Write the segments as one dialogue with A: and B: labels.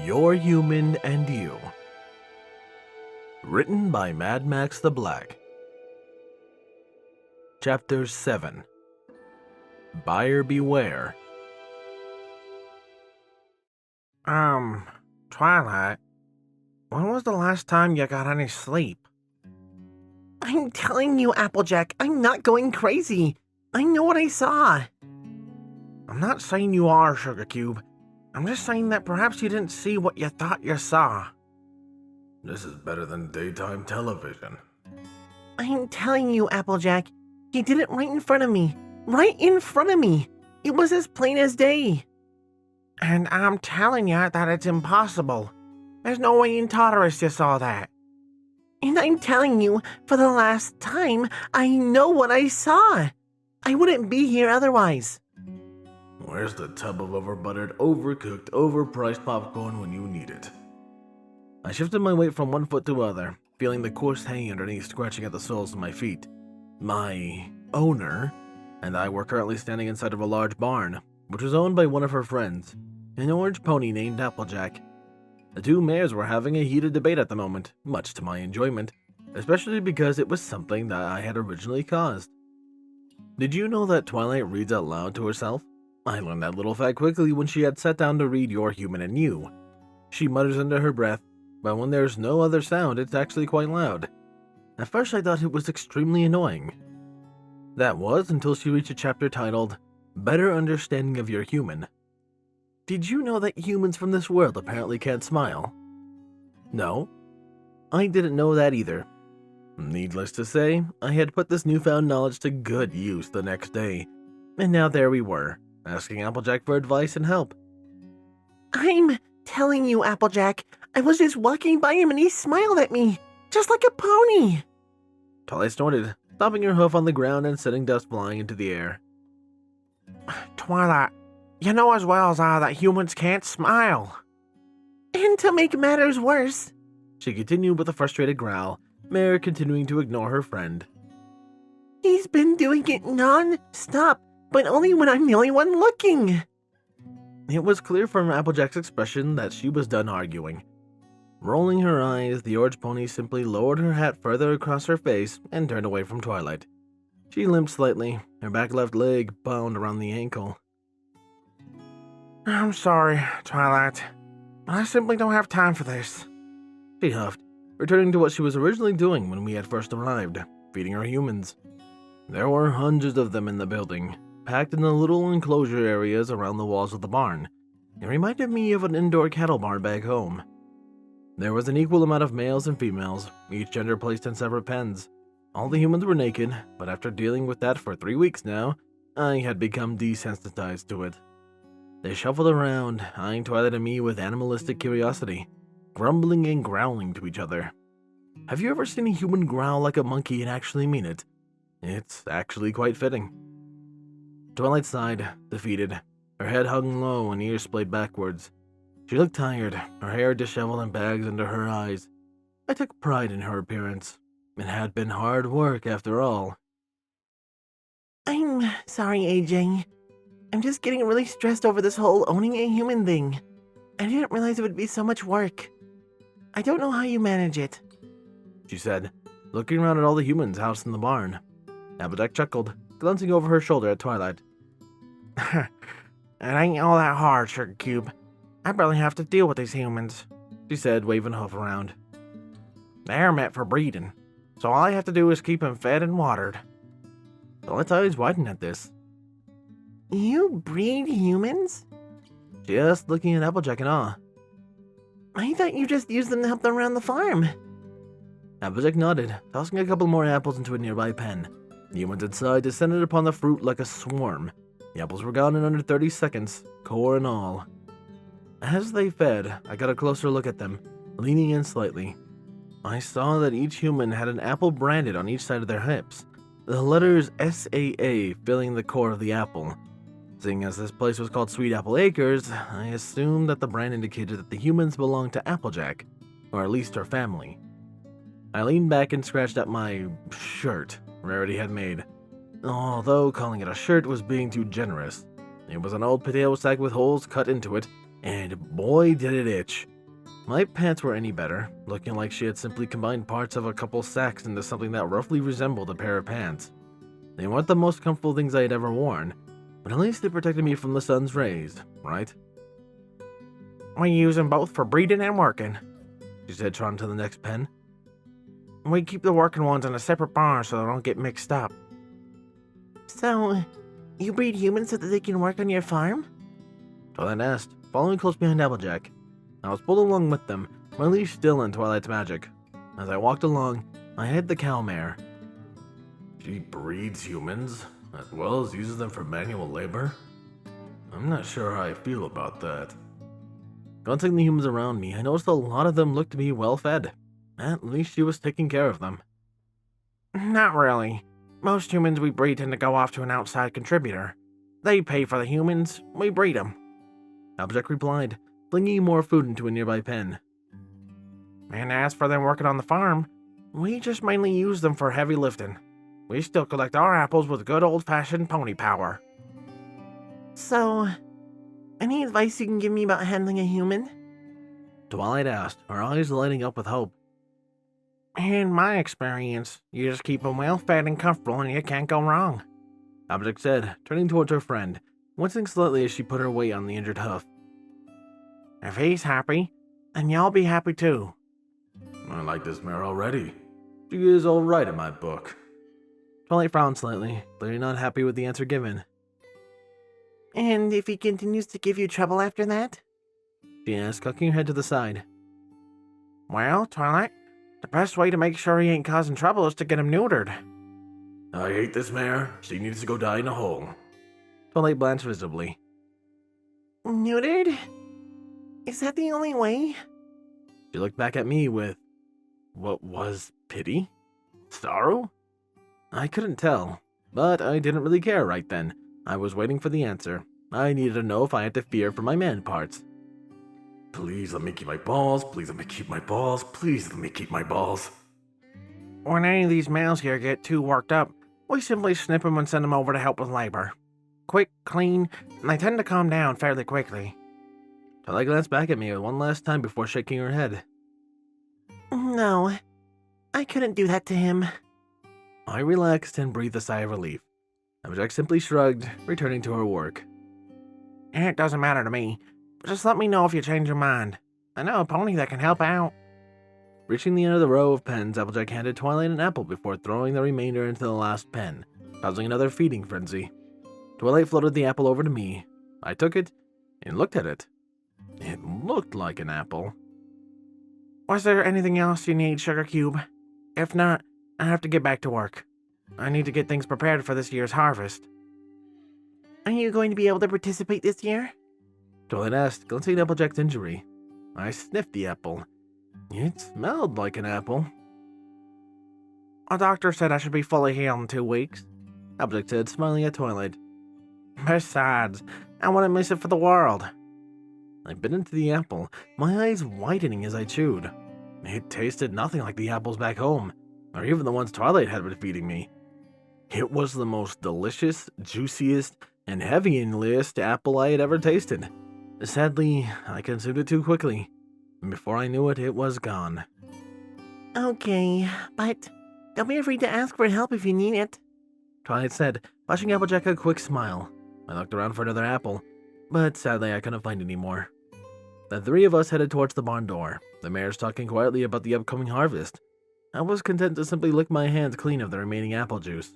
A: Your Human and You. Written by Mad Max the Black. Chapter 7. Buyer Beware.
B: Twilight, when was the last time you got any sleep?
C: I'm telling you, Applejack, I'm not going crazy. I know what I saw.
B: I'm not saying you are, Sugar Cube. I'm just saying that perhaps you didn't see what you thought you saw.
A: This is better than daytime television.
C: I'm telling you, Applejack, he did it right in front of me. Right in front of me. It was as plain as day.
B: And I'm telling you that it's impossible. There's no way in Tartarus you saw that.
C: And I'm telling you, for the last time, I know what I saw. I wouldn't be here otherwise.
A: Where's the tub of overbuttered, overcooked, overpriced popcorn when you need it? I shifted my weight from one foot to the other, feeling the coarse hay underneath scratching at the soles of my feet. My owner and I were currently standing inside of a large barn, which was owned by one of her friends, an orange pony named Applejack. The two mares were having a heated debate at the moment, much to my enjoyment, especially because it was something that I had originally caused. Did you know that Twilight reads out loud to herself? I learned that little fact quickly when she had sat down to read Your Human and You. She mutters under her breath, but when there's no other sound, it's actually quite loud. At first I thought it was extremely annoying. That was until she reached a chapter titled, Better Understanding of Your Human. Did you know that humans from this world apparently can't smile? No, I didn't know that either. Needless to say, I had put this newfound knowledge to good use the next day, and now there we were, asking Applejack for advice and help.
C: I'm telling you, Applejack, I was just walking by him and he smiled at me, just like a pony.
A: Twilight snorted, stomping her hoof on the ground and sending dust flying into the air.
B: Twilight, you know as well as I that humans can't smile.
C: And to make matters worse,
A: She continued with a frustrated growl, Mare continuing to ignore her friend.
C: he's been doing it non-stop, but only when I'm the only one looking.
A: It was clear from Applejack's expression that she was done arguing. Rolling her eyes, the orange pony simply lowered her hat further across her face and turned away from Twilight. She limped slightly, her back left leg bound around the ankle.
B: I'm sorry, Twilight, but I simply don't have time for this.
A: She huffed, returning to what she was originally doing when we had first arrived, feeding her humans. There were hundreds of them in the building, packed in the little enclosure areas around the walls of the barn. It reminded me of an indoor cattle barn back home. There was an equal amount of males and females, each gender placed in separate pens. All the humans were naked, but after dealing with that for 3 weeks now, I had become desensitized to it. They shuffled around, eyeing Twilight and me with animalistic curiosity, grumbling and growling to each other. Have you ever seen a human growl like a monkey and actually mean it? It's actually quite fitting. Twilight sighed, defeated. Her head hung low and ears splayed backwards. She looked tired, her hair disheveled and bags under her eyes. I took pride in her appearance. It had been hard work after all.
C: I'm sorry, AJ. I'm just getting really stressed over this whole owning a human thing. I didn't realize it would be so much work. I don't know how you manage it,
A: She said, looking around at all the humans housed in the barn. Applejack chuckled, glancing over her shoulder at Twilight.
B: It ain't all that hard, Sugar Cube. I barely have to deal with these humans,
A: She said, waving a hoof around.
B: They're meant for breeding, so all I have to do is keep them fed and watered.
A: Twilight's eyes widened at this.
C: You breed humans?
A: Just looking at Applejack in awe.
C: I thought you just used them to help them around the farm.
A: Applejack nodded, tossing a couple more apples into a nearby pen. The humans inside descended upon the fruit like a swarm. The apples were gone in under 30 seconds, core and all. As they fed, I got a closer look at them, leaning in slightly. I saw that each human had an apple branded on each side of their hips, the letters SAA filling the core of the apple. Seeing as this place was called Sweet Apple Acres, I assumed that the brand indicated that the humans belonged to Applejack, or at least her family. I leaned back and scratched at my shirt Rarity had made. Although calling it a shirt was being too generous. It was an old potato sack with holes cut into it, and boy did it itch. My pants were any better, looking like she had simply combined parts of a couple sacks into something that roughly resembled a pair of pants. They weren't the most comfortable things I had ever worn, but at least they protected me from the sun's rays, right?
B: We use them both for breeding and working,
A: She said, trotting to the next pen.
B: We keep the working ones in a separate barn so they don't get mixed up.
C: So, you breed humans so that they can work on your farm?
A: Twilight asked, following close behind Applejack. I was pulled along with them, my leash still in Twilight's magic. As I walked along, I hid the cow mare. She breeds humans, as well as uses them for manual labor? I'm not sure how I feel about that. Glancing the humans around me, I noticed a lot of them looked to be well fed. At least she was taking care of them.
B: Not really. Most humans we breed tend to go off to an outside contributor. They pay for the humans, we breed them.
A: Applejack replied, flinging more food into a nearby pen.
B: And as for them working on the farm, we just mainly use them for heavy lifting. We still collect our apples with good old-fashioned pony power.
C: So, any advice you can give me about handling a human?
A: Twilight asked, her eyes lighting up with hope.
B: In my experience, you just keep them well-fed and comfortable and you can't go wrong.
A: Applejack said, turning towards her friend, wincing slightly as she put her weight on the injured hoof.
B: If he's happy, then y'all be happy too.
A: I like this mare already. She is alright in my book. Twilight frowned slightly, clearly not happy with the answer given.
C: And if he continues to give you trouble after that?
A: She asked, cocking her head to the side.
B: Well, Twilight, the best way to make sure he ain't causing trouble is to get him neutered.
A: I hate this mare. She needs to go die in a hole. Twilight blanched visibly.
C: Neutered? Is that the only way?
A: She looked back at me with, what was pity? Sorrow? I couldn't tell, but I didn't really care right then. I was waiting for the answer. I needed to know if I had to fear for my man parts. Please let me keep my balls. Please let me keep my balls. Please let me keep my balls.
B: When any of these males here get too worked up, we simply snip them and send them over to help with labor. Quick, clean, and they tend to calm down fairly quickly.
A: Twilight glanced back at me one last time before shaking her head.
C: No, I couldn't do that to him.
A: I relaxed and breathed a sigh of relief. Applejack simply shrugged, returning to her work.
B: It doesn't matter to me, but just let me know if you change your mind. I know a pony that can help out.
A: Reaching the end of the row of pens, Applejack handed Twilight an apple before throwing the remainder into the last pen, causing another feeding frenzy. Twilight floated the apple over to me. I took it and looked at it. It looked like an apple.
B: Was there anything else you need, Sugar Cube? If not, I have to get back to work. I need to get things prepared for this year's harvest.
C: Are you going to be able to participate this year?
A: Twilight asked, glancing at Applejack's injury. I sniffed the apple. It smelled like an apple.
B: A doctor said I should be fully healed in 2 weeks.
A: Applejack said, smiling at Twilight.
B: Besides, I wouldn't miss it for the world.
A: I bit into the apple, my eyes widening as I chewed. It tasted nothing like the apples back home, or even the ones Twilight had been feeding me. It was the most delicious, juiciest, and heaviest apple I had ever tasted. Sadly, I consumed it too quickly. Before I knew it, it was gone.
C: Okay, but don't be afraid to ask for help if you need it.
A: Twilight said, flashing Applejack a quick smile. I looked around for another apple, but sadly I couldn't find any more. The 3 of us headed towards the barn door, the mares talking quietly about the upcoming harvest. I was content to simply lick my hands clean of the remaining apple juice.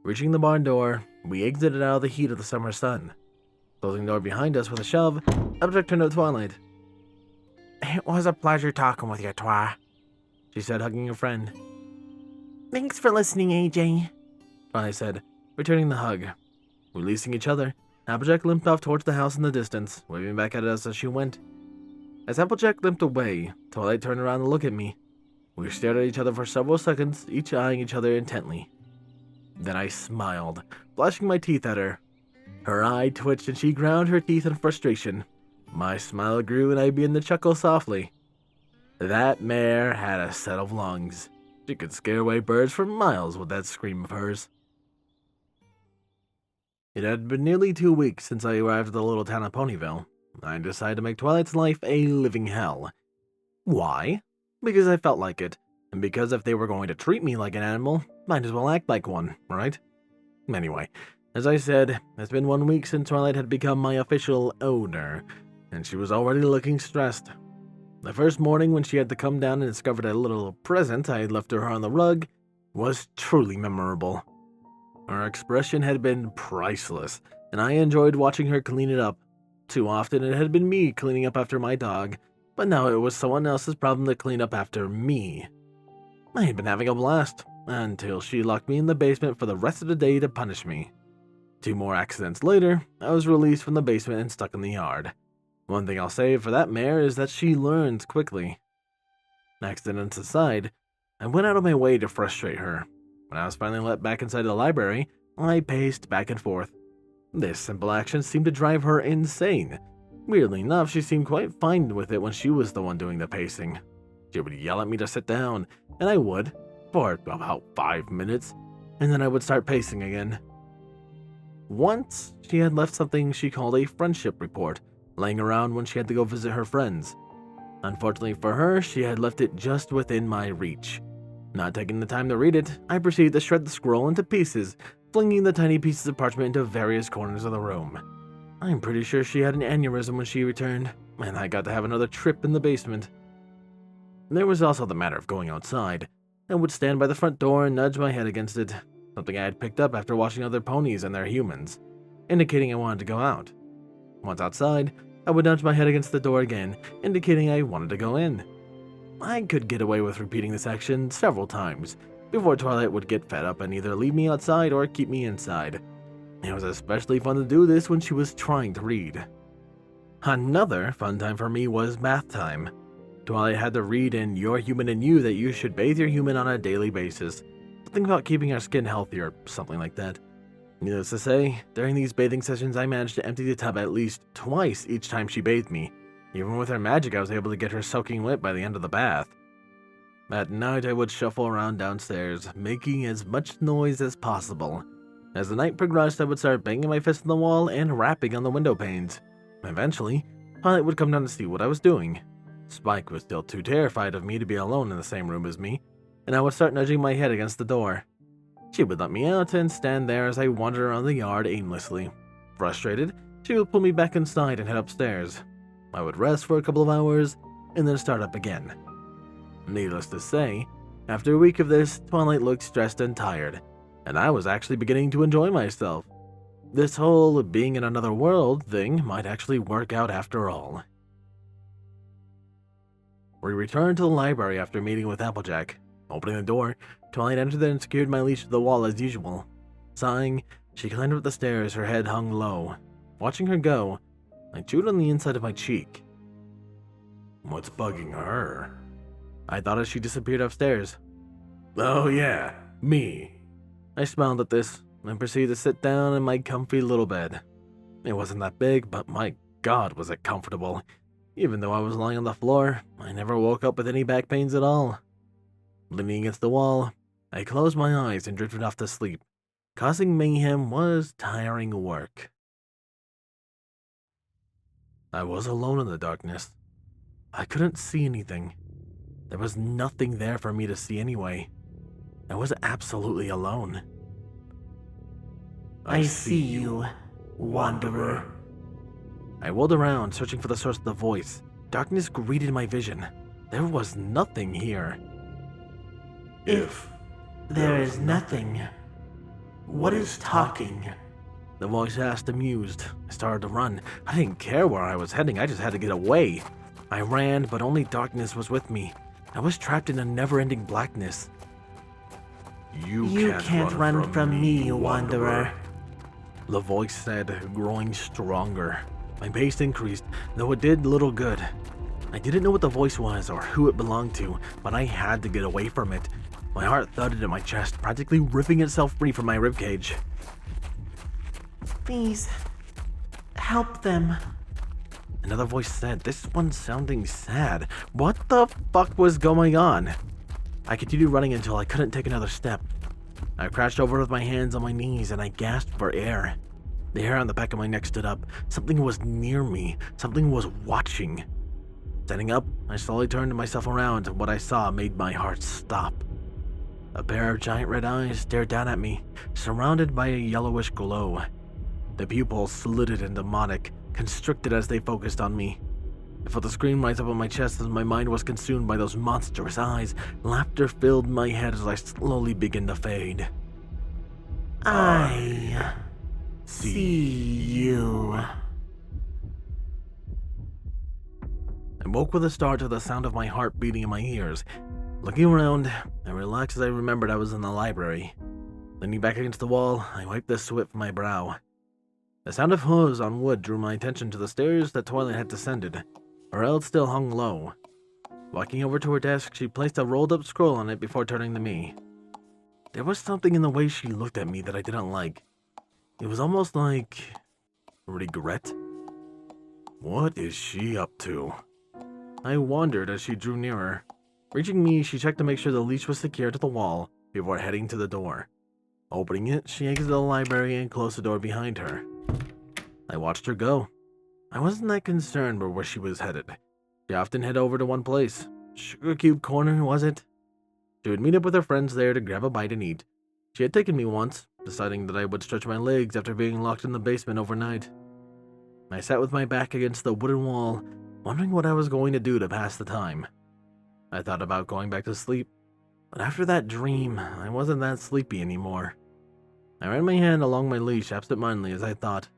A: Reaching the barn door, we exited out of the heat of the summer sun. Closing the door behind us with a shove, Applejack turned to Twilight.
B: It was a pleasure talking with you, Twi,
A: she said, hugging her friend.
C: Thanks for listening, AJ,
A: Twilight said, returning the hug. Releasing each other, Applejack limped off towards the house in the distance, waving back at us as she went. As Applejack limped away, Twilight turned around to look at me. We stared at each other for several seconds, each eyeing each other intently. Then I smiled, flashing my teeth at her. Her eye twitched and she ground her teeth in frustration. My smile grew and I began to chuckle softly. That mare had a set of lungs. She could scare away birds for miles with that scream of hers. It had been nearly 2 weeks since I arrived at the little town of Ponyville. I decided to make Twilight's life a living hell. Why? Because I felt like it, and because if they were going to treat me like an animal, might as well act like one, right? Anyway, as I said, it's been 1 week since Twilight had become my official owner, and she was already looking stressed. The first morning when she had to come down and discovered a little present I had left her on the rug was truly memorable. Her expression had been priceless, and I enjoyed watching her clean it up. Too often it had been me cleaning up after my dog, but now it was someone else's problem to clean up after me. I had been having a blast, until she locked me in the basement for the rest of the day to punish me. 2 more accidents later, I was released from the basement and stuck in the yard. One thing I'll say for that mare is that she learns quickly. Accidents aside, I went out of my way to frustrate her. When I was finally let back inside the library, I paced back and forth. This simple action seemed to drive her insane. Weirdly enough, she seemed quite fine with it when she was the one doing the pacing. She would yell at me to sit down, and I would, for about 5 minutes, and then I would start pacing again. Once, she had left something she called a friendship report, laying around when she had to go visit her friends. Unfortunately for her, she had left it just within my reach. Not taking the time to read it, I proceeded to shred the scroll into pieces, flinging the tiny pieces of parchment into various corners of the room. I'm pretty sure she had an aneurysm when she returned, and I got to have another trip in the basement. There was also the matter of going outside. I would stand by the front door and nudge my head against it, something I had picked up after watching other ponies and their humans, indicating I wanted to go out. Once outside, I would nudge my head against the door again, indicating I wanted to go in. I could get away with repeating this action several times, before Twilight would get fed up and either leave me outside or keep me inside. It was especially fun to do this when she was trying to read. Another fun time for me was bath time. Twilight had to read in Your Human and You that you should bathe your human on a daily basis. Something about keeping our skin healthy or something like that. Needless to say, during these bathing sessions I managed to empty the tub at least twice each time she bathed me. Even with her magic I was able to get her soaking wet by the end of the bath. At night I would shuffle around downstairs, making as much noise as possible. As the night progressed I would start banging my fist on the wall and rapping on the window panes. Eventually, Twilight would come down to see what I was doing. Spike was still too terrified of me to be alone in the same room as me, and I would start nudging my head against the door. She would let me out and stand there as I wandered around the yard aimlessly. Frustrated, she would pull me back inside and head upstairs. I would rest for a couple of hours, and then start up again. Needless to say, after a week of this, Twilight looked stressed and tired, and I was actually beginning to enjoy myself. This whole being in another world thing might actually work out after all. We returned to the library after meeting with Applejack. Opening the door, Twilight entered and secured my leash to the wall as usual. Sighing, she climbed up the stairs, her head hung low. Watching her go, I chewed on the inside of my cheek. What's bugging her? I thought as she disappeared upstairs. Oh yeah, me. I smiled at this and proceeded to sit down in my comfy little bed. It wasn't that big, but my God was it comfortable. Even though I was lying on the floor, I never woke up with any back pains at all. Leaning against the wall, I closed my eyes and drifted off to sleep. Causing mayhem was tiring work. I was alone in the darkness. I couldn't see anything. There was nothing there for me to see anyway. I was absolutely alone.
C: I see you, wanderer.
A: I whirled around, searching for the source of the voice. Darkness greeted my vision. There was nothing here.
C: If there is nothing, what is talking?
A: The voice asked, amused. I started to run. I didn't care where I was heading, I just had to get away. I ran, but only darkness was with me. I was trapped in a never-ending blackness.
C: You can't run from me, wanderer.
A: The voice said, growing stronger. My pace increased, though it did little good. I didn't know what the voice was or who it belonged to, but I had to get away from it. My heart thudded in my chest, practically ripping itself free from my ribcage.
C: Please, help them.
A: Another voice said, this one sounding sad. What the fuck was going on? I continued running until I couldn't take another step. I crouched over with my hands on my knees and I gasped for air. The hair on the back of my neck stood up. Something was near me. Something was watching. Standing up, I slowly turned myself around, and what I saw made my heart stop. A pair of giant red eyes stared down at me, surrounded by a yellowish glow. The pupils slitted and demonic, constricted as they focused on me. I felt a scream rise up on my chest as my mind was consumed by those monstrous eyes. Laughter filled my head as I slowly began to fade.
C: I see you.
A: I woke with a start to the sound of my heart beating in my ears. Looking around, I relaxed as I remembered I was in the library. Leaning back against the wall, I wiped the sweat from my brow. The sound of hooves on wood drew my attention to the stairs that Twilight had descended. Her eld still hung low. Walking over to her desk, she placed a rolled-up scroll on it before turning to me. There was something in the way she looked at me that I didn't like. It was almost like regret. What is she up to? I wondered as she drew nearer. Reaching me, she checked to make sure the leash was secured to the wall before heading to the door. Opening it, she exited the library and closed the door behind her. I watched her go. I wasn't that concerned with where she was headed. She often head over to one place. Sugar Cube Corner, was it? She would meet up with her friends there to grab a bite and eat. She had taken me once, deciding that I would stretch my legs after being locked in the basement overnight. I sat with my back against the wooden wall, wondering what I was going to do to pass the time. I thought about going back to sleep, but after that dream, I wasn't that sleepy anymore. I ran my hand along my leash absent-mindedly as I thought.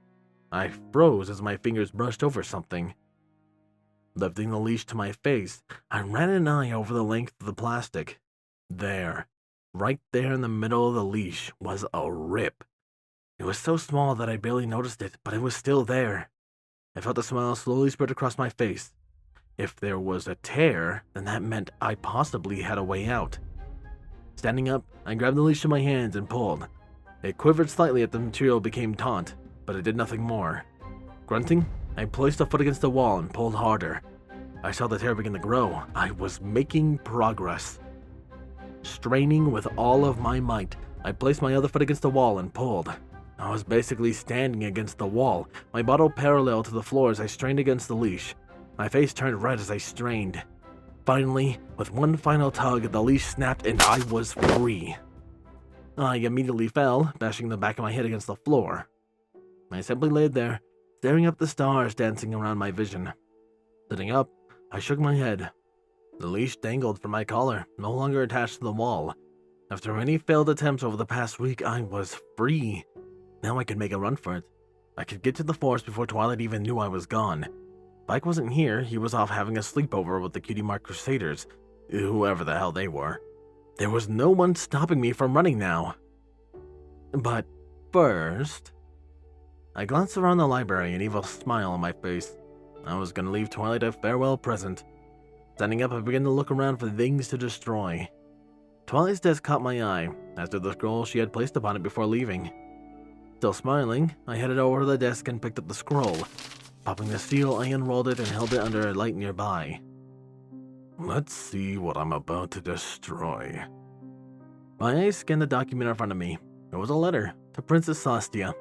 A: I froze as my fingers brushed over something. Lifting the leash to my face, I ran an eye over the length of the plastic. There, right there in the middle of the leash, was a rip. It was so small that I barely noticed it, but it was still there. I felt a smile slowly spread across my face. If there was a tear, then that meant I possibly had a way out. Standing up, I grabbed the leash in my hands and pulled. It quivered slightly as the material became taut, but it did nothing more. Grunting, I placed a foot against the wall and pulled harder. I saw the tear begin to grow. I was making progress. Straining with all of my might, I placed my other foot against the wall and pulled. I was basically standing against the wall, my bottle parallel to the floor as I strained against the leash. My face turned red as I strained. Finally, with one final tug, the leash snapped and I was free. I immediately fell, bashing the back of my head against the floor. I simply laid there, staring up at the stars dancing around my vision. Sitting up, I shook my head. The leash dangled from my collar, no longer attached to the wall. After many failed attempts over the past week, I was free. Now I could make a run for it. I could get to the forest before Twilight even knew I was gone. Mike wasn't here, he was off having a sleepover with the Cutie Mark Crusaders, whoever the hell they were. There was no one stopping me from running now. But first, I glanced around the library, an evil smile on my face. I was gonna leave Twilight a farewell present. Standing up, I began to look around for things to destroy. Twilight's desk caught my eye, as did the scroll she had placed upon it before leaving. Still smiling, I headed over to the desk and picked up the scroll. Popping the seal, I unrolled it and held it under a light nearby. Let's see what I'm about to destroy. My eyes scanned the document in front of me. It was a letter to Princess Celestia.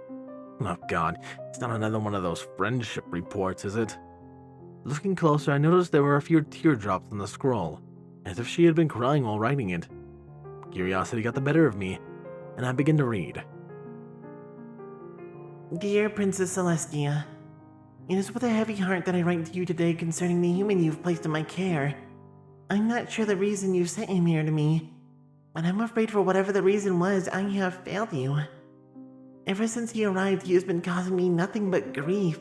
A: Oh god, it's not another one of those friendship reports, is it? Looking closer, I noticed there were a few teardrops on the scroll, as if she had been crying while writing it. Curiosity got the better of me, and I began to read.
C: Dear Princess Celestia, it is with a heavy heart that I write to you today concerning the human you've placed in my care. I'm not sure the reason you sent him here to me, but I'm afraid for whatever the reason was, I have failed you. Ever since he arrived, he has been causing me nothing but grief.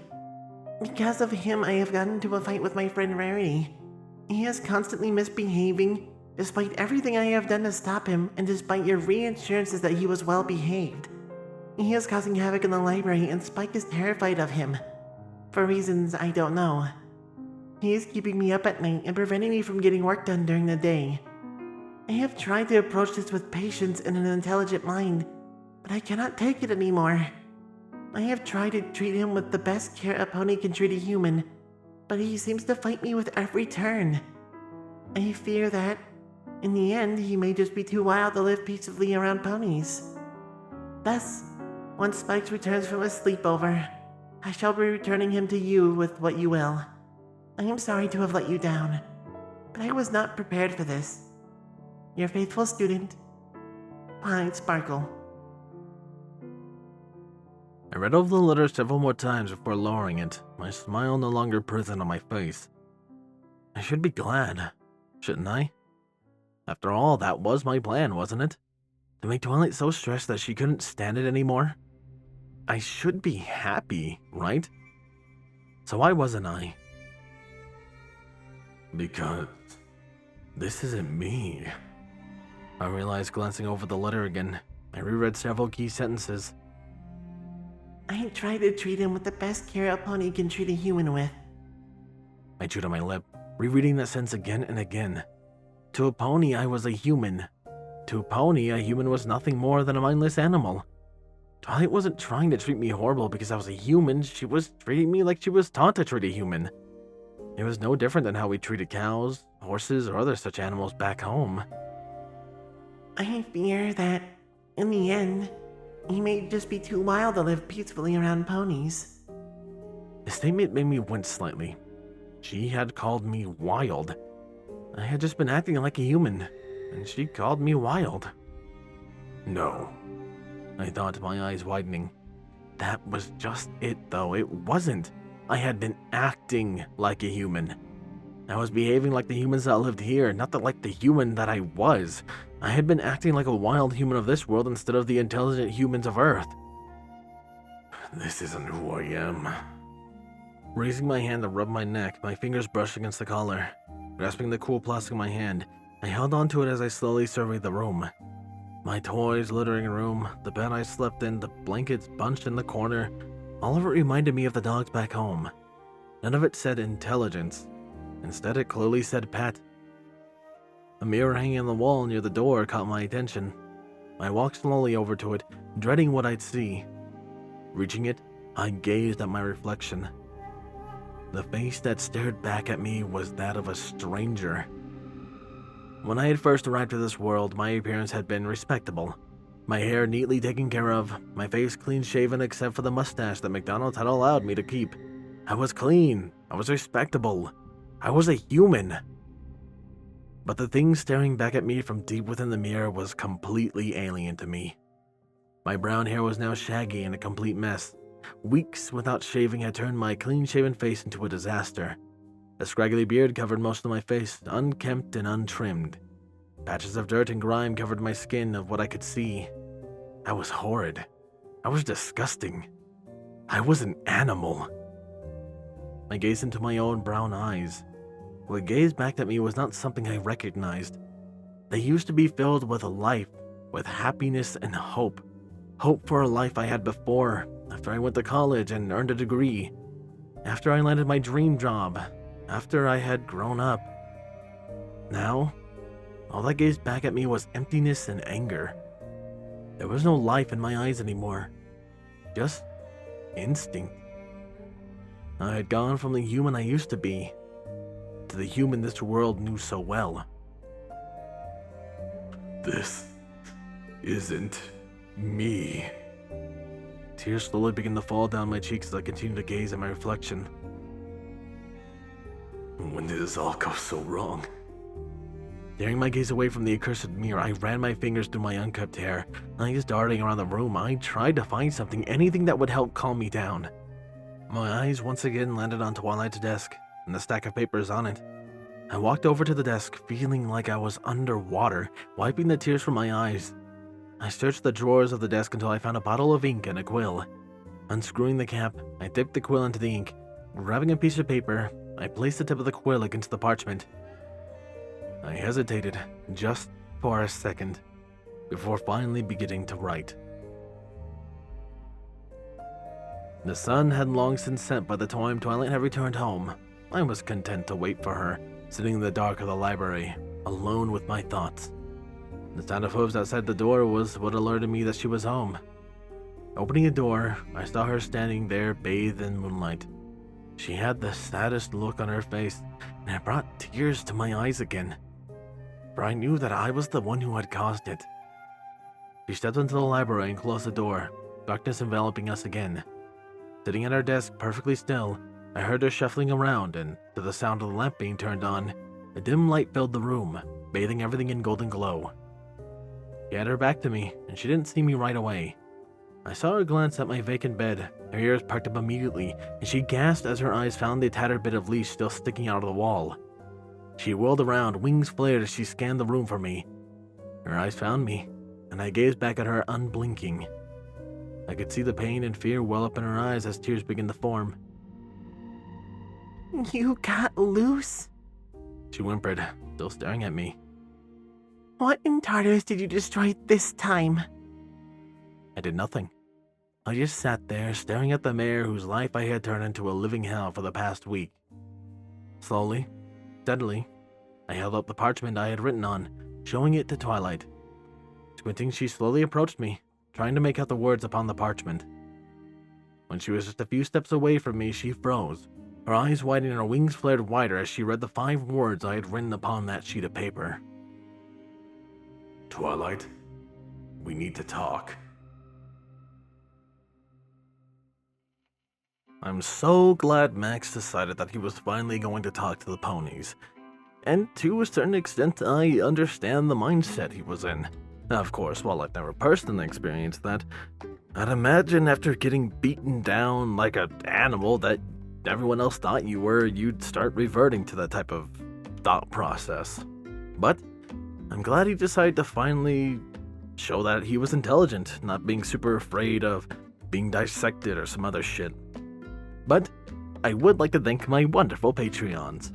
C: Because of him, I have gotten into a fight with my friend Rarity. He is constantly misbehaving, despite everything I have done to stop him, and despite your reassurances that he was well behaved. He is causing havoc in the library, and Spike is terrified of him. For reasons I don't know. He is keeping me up at night and preventing me from getting work done during the day. I have tried to approach this with patience and an intelligent mind, but I cannot take it anymore. I have tried to treat him with the best care a pony can treat a human, but he seems to fight me with every turn. I fear that, in the end, he may just be too wild to live peacefully around ponies. Thus, Once Spikes returns from his sleepover, I shall be returning him to you with what you will. I am sorry to have let you down, but I was not prepared for this. Your faithful student, Bryant Sparkle.
A: I read over the letter several more times before lowering it, my smile no longer present on my face. I should be glad, shouldn't I? After all, that was my plan, wasn't it? To make Twilight so stressed that she couldn't stand it anymore? I should be happy, right? So why wasn't I? Because this isn't me. I realized glancing over the letter again. I reread several key sentences.
C: I tried to treat him with the best care a pony can treat a human with.
A: I chewed on my lip, rereading that sentence again and again. To a pony, I was a human. To a pony, a human was nothing more than a mindless animal. Twilight wasn't trying to treat me horrible because I was a human. She was treating me like she was taught to treat a human. It was no different than how we treated cows, horses, or other such animals back home.
C: I fear that, in the end, he may just be too wild to live peacefully around ponies.
A: The statement made me wince slightly. She had called me wild. I had just been acting like a human, and she called me wild. No, I thought, my eyes widening. That was just it, though. It wasn't. I had been acting like a human. I was behaving like the humans that lived here, not like the human that I was. I had been acting like a wild human of this world instead of the intelligent humans of Earth. This isn't who I am. Raising my hand to rub my neck, my fingers brushed against the collar. Grasping the cool plastic in my hand, I held onto it as I slowly surveyed the room. My toys littering the room, the bed I slept in, the blankets bunched in the corner, all of it reminded me of the dogs back home. None of it said intelligence. Instead, it clearly said pet. A mirror hanging on the wall near the door caught my attention. I walked slowly over to it, dreading what I'd see. Reaching it, I gazed at my reflection. The face that stared back at me was that of a stranger. When I had first arrived to this world, my appearance had been respectable. My hair neatly taken care of, my face clean shaven except for the mustache that McDonald's had allowed me to keep. I was clean, I was respectable, I was a human. But the thing staring back at me from deep within the mirror was completely alien to me. My brown hair was now shaggy and a complete mess. Weeks without shaving had turned my clean-shaven face into a disaster. A scraggly beard covered most of my face, unkempt and untrimmed. Patches of dirt and grime covered my skin of what I could see. I was horrid. I was disgusting. I was an animal. I gazed into my own brown eyes. What gazed back at me was not something I recognized. They used to be filled with life, with happiness and hope. Hope for a life I had before, after I went to college and earned a degree. After I landed my dream job. After I had grown up. Now, all that gazed back at me was emptiness and anger. There was no life in my eyes anymore. Just instinct. I had gone from the human I used to be to the human this world knew so well. This isn't me. Tears slowly began to fall down my cheeks as I continued to gaze at my reflection. When did this all go so wrong? Tearing my gaze away from the accursed mirror, I ran my fingers through my unkempt hair. Eyes darting around the room, I tried to find something, anything that would help calm me down. My eyes once again landed on Twilight's desk, and the stack of papers on it. I walked over to the desk, feeling like I was underwater, wiping the tears from my eyes. I searched the drawers of the desk until I found a bottle of ink and a quill. Unscrewing the cap, I dipped the quill into the ink. Grabbing a piece of paper, I placed the tip of the quill against the parchment. I hesitated, just for a second, before finally beginning to write. The sun had long since set by the time Twilight had returned home. I was content to wait for her, sitting in the dark of the library, alone with my thoughts. The sound of hooves outside the door was what alerted me that she was home. Opening the door, I saw her standing there bathed in moonlight. She had the saddest look on her face, and it brought tears to my eyes again. For I knew that I was the one who had caused it. She stepped into the library and closed the door. darkness enveloping us again. Sitting at our desk perfectly still, I heard her shuffling around, and to the sound of the lamp being turned on, a dim light filled the room, bathing everything in golden glow. She had her back to me, and she didn't see me right away. I saw her glance at my vacant bed. Her ears perked up immediately, and she gasped as her eyes found the tattered bit of leash still sticking out of the wall. She whirled around, wings flared as she scanned the room for me. Her eyes found me, and I gazed back at her unblinking. I could see the pain and fear well up in her eyes as tears began to form.
C: You got loose?
A: She whimpered, still staring at me.
C: What in Tartarus did you destroy this time?
A: I did nothing. I just sat there, staring at the mayor whose life I had turned into a living hell for the past week. Slowly, steadily, I held up the parchment I had written on, showing it to Twilight. Squinting, she slowly approached me, trying to make out the words upon the parchment. When she was just a few steps away from me, she froze, her eyes widened and her wings flared wider as she read the 5 words I had written upon that sheet of paper. Twilight, we need to talk. I'm so glad Max decided that he was finally going to talk to the ponies. And to a certain extent, I understand the mindset he was in. Of course, while I've never personally experienced that, I'd imagine after getting beaten down like an animal that everyone else thought you were, you'd start reverting to that type of thought process. But I'm glad he decided to finally show that he was intelligent, not being super afraid of being dissected or some other shit. But I would like to thank my wonderful Patreons.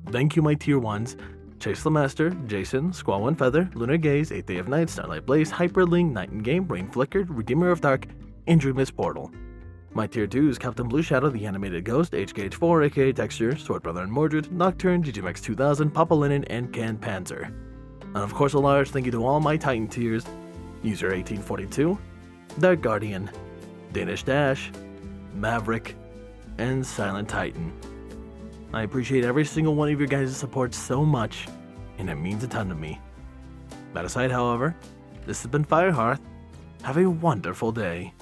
A: Thank you, my tier 1s, Chase Lemaster, Jason, Squall, Windfeather, Lunar Gaze, 8th Day of Night, Starlight Blaze, Hyperlink, Night and Game, Brain Flickered, Redeemer of Dark, and Dreamless Portal. My tier 2s, Captain Blueshadow, The Animated Ghost, HKH4, aka Texture, Sword Brother and Mordred, Nocturne, DJMX 2000, Papa Linen, and Can Panzer. And of course a large thank you to all my Titan tiers, User 1842, Dark Guardian, Danish Dash, Maverick, and Silent Titan. I appreciate every single one of your guys' support so much, and it means a ton to me. That aside, however, this has been Firehearth. Have a wonderful day.